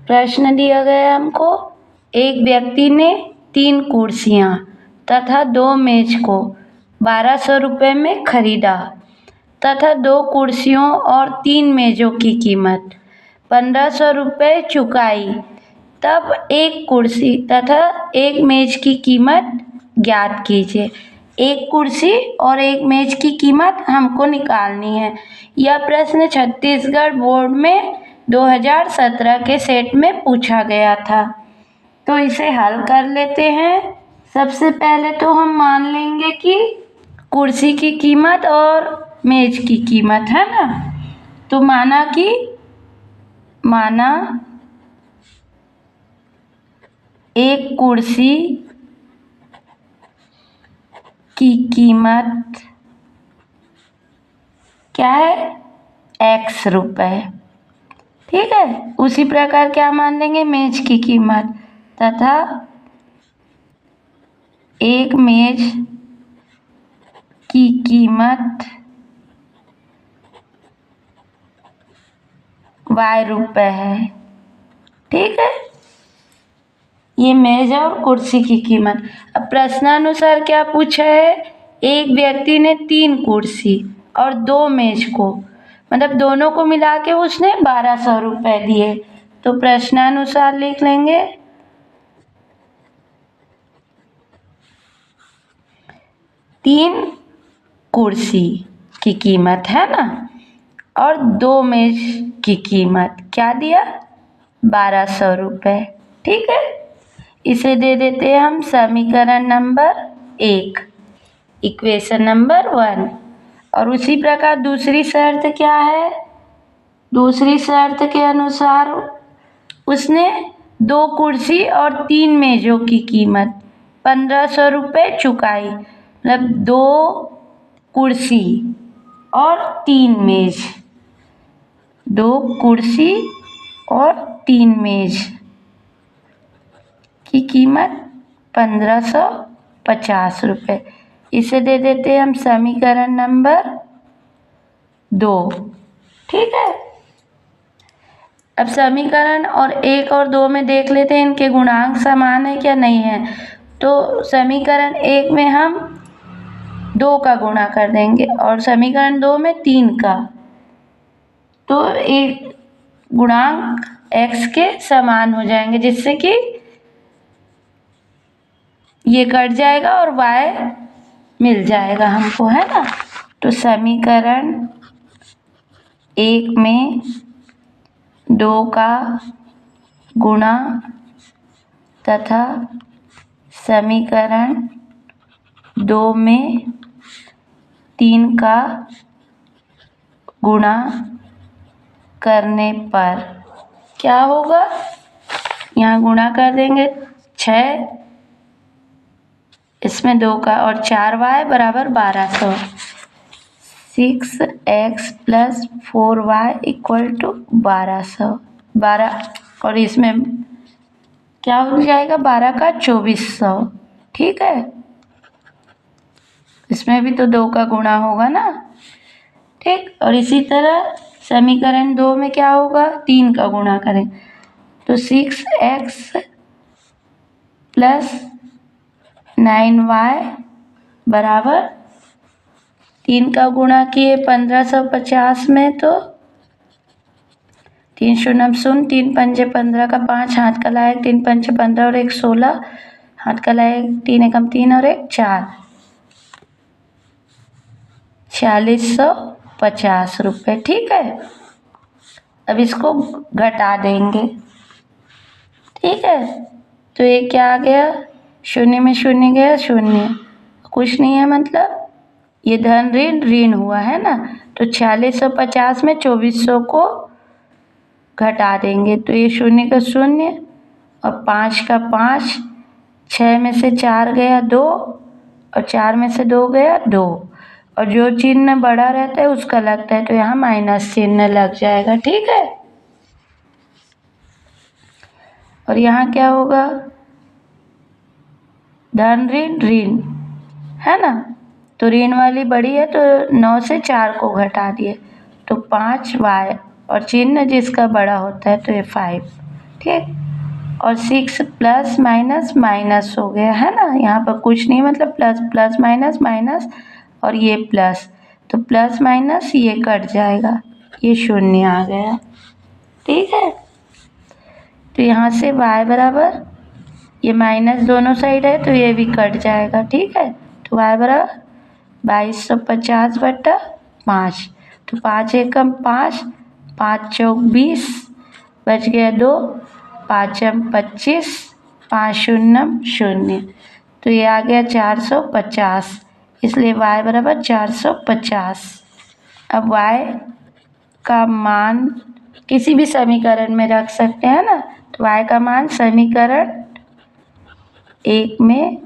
प्रश्न दिया गया है हमको, एक व्यक्ति ने 3 कुर्सियाँ तथा 2 मेज को 1200 रुपये में खरीदा तथा 2 कुर्सियों और 3 मेजों की कीमत 1500 रुपये चुकाई। तब एक कुर्सी तथा एक मेज की कीमत ज्ञात कीजिए। एक कुर्सी और एक मेज की कीमत हमको निकालनी है। यह प्रश्न छत्तीसगढ़ बोर्ड में 2017 के सेट में पूछा गया था। तो इसे हल कर लेते हैं। सबसे पहले तो हम मान लेंगे कि कुर्सी की कीमत और मेज की कीमत है ना, तो माना एक कुर्सी की कीमत क्या है, x रुपये। ठीक है, उसी प्रकार क्या मान लेंगे, मेज की कीमत तथा एक मेज की कीमत y रुपये है। ठीक है, ये मेज और कुर्सी की कीमत। अब प्रश्नानुसार क्या पूछा है, एक व्यक्ति ने 3 कुर्सी और 2 मेज को, मतलब दोनों को मिला के उसने 1200 रुपये दिए। तो प्रश्नानुसार लिख लेंगे 3 कुर्सी की कीमत है ना, और 2 मेज की कीमत क्या दिया, 1200 रुपये। ठीक है, इसे दे देते हैं हम समीकरण नंबर 1, इक्वेशन नंबर 1। और उसी प्रकार दूसरी शर्त क्या है, दूसरी शर्त के अनुसार उसने 2 कुर्सी और 3 मेजों की कीमत 1500 रुपये चुकाई। मतलब 2 कुर्सी और 3 मेज, 2 कुर्सी और 3 मेज की कीमत 1550 रुपये। इसे दे देते हैं हम समीकरण नंबर 2। ठीक है, अब समीकरण और 1 और 2 में देख लेते हैं इनके गुणांक समान है क्या नहीं है। तो समीकरण 1 में हम 2 का गुणा कर देंगे और समीकरण 2 में 3 का, तो एक गुणांक x के समान हो जाएंगे, जिससे कि ये कट जाएगा और y मिल जाएगा हमको, है ना। तो समीकरण 1 में 2 का गुणा तथा समीकरण 2 में 3 का गुणा करने पर क्या होगा, यहाँ गुणा कर देंगे 6, इसमें 2 का और 4y बराबर 1200, 6x + 4y = 1200, 12 और इसमें क्या हो जाएगा, 12 का 2400। ठीक है, इसमें भी तो 2 का गुणा होगा ना। ठीक, और इसी तरह समीकरण 2 में क्या होगा, 3 का गुणा करें तो 6x + 9y बराबर 3 का गुणा किए 1550 में, तो 3 शून्य 0, 3 पंजे 15 का 5, हाथ का लायक 3 पंजे 15 और 1 16, हाथ का लायक 3 एकम 3 और 1 4, 4650 रुपये। ठीक है, अब इसको घटा देंगे। ठीक है, तो ये क्या आ गया, शून्य में शून्य गया, शून्य, कुछ नहीं है, मतलब ये धन ऋण ऋण हुआ है ना। तो 4650 में 2400 को घटा देंगे, तो ये शून्य का शून्य और 5 का 5, 6 में से 4 गया 2 और 4 में से 2 गया 2, और जो चिन्ह बड़ा रहता है उसका लगता है, तो यहाँ माइनस चिन्ह लग जाएगा। ठीक है, और यहाँ क्या होगा, धन ऋण ऋण है ना, तो ऋण वाली बड़ी है तो 9 से 4 को घटा दिए तो 5y, और चिन्ह जिसका बड़ा होता है तो ये 5। ठीक। और 6 प्लस माइनस माइनस हो गया है ना, यहाँ पर कुछ नहीं, मतलब प्लस प्लस माइनस माइनस और ये प्लस, तो प्लस माइनस ये कट जाएगा, ये शून्य आ गया। ठीक है, तो यहाँ से y बराबर, ये माइनस दोनों साइड है तो ये भी कट जाएगा। ठीक है, तो y बराबर 2250/5, तो 5 एकम 5, 5 चौक 20, बच गया 2, 5 25, 5 शून्यम 0, तो ये आ गया 450, इसलिए y बराबर 450। अब y का मान किसी भी समीकरण में रख सकते हैं ना, तो y का मान समीकरण 1 में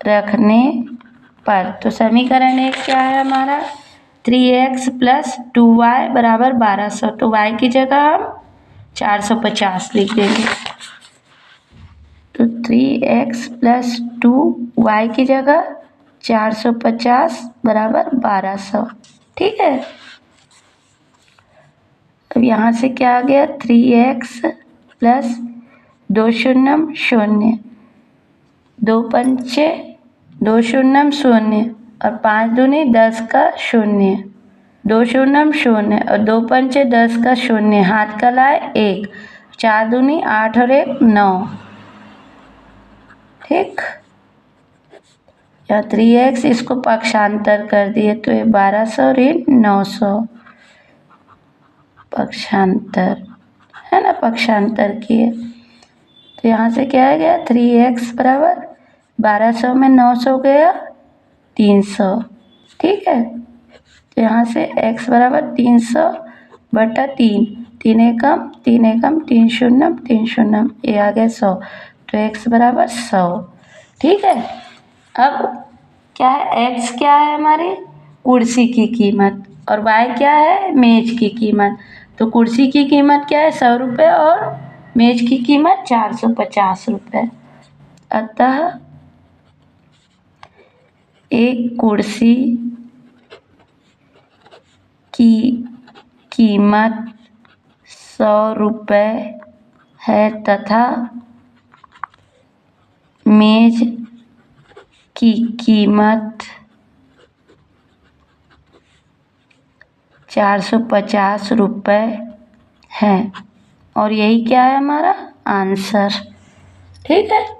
रखने पर, तो समीकरण 1 क्या है हमारा, 3x + 2y बराबर 1200, तो y की जगह हम 450 लिख देंगे। तो 3x + 2y की जगह 450 बराबर 1200। ठीक है, अब यहाँ से क्या आ गया, 3x + 2 शून्यम 0, 2 पंचे 2 शून्यम 0 और 5 दूनी 10 का 0, 2 शून्यम 0 और 2 पंचे 10 का 0, हाथ का लाए 1, 4 दूनी 8 और 1 9। ठीक, या 3x, इसको पक्षांतर कर दिए तो ये 1200 ऋण 900, पक्षांतर है ना, पक्षांतर किए तो यहाँ से क्या आ गया, 3x बराबर 1200 में 900 गया 300। ठीक है, तो यहाँ से x बराबर 300/3, 3 एकम 3 एकम 3 शून्यम 3 शून्यम, ये आ गया 100, तो x बराबर 100। ठीक है, अब क्या है, x क्या है हमारी कुर्सी की कीमत और y क्या है मेज की कीमत। तो कुर्सी की कीमत क्या है 100 रुपये और मेज की कीमत 450 रुपये। अतः एक कुर्सी की कीमत 100 रुपये है तथा मेज की कीमत 450 रुपये है, और यही क्या है हमारा आंसर। ठीक है।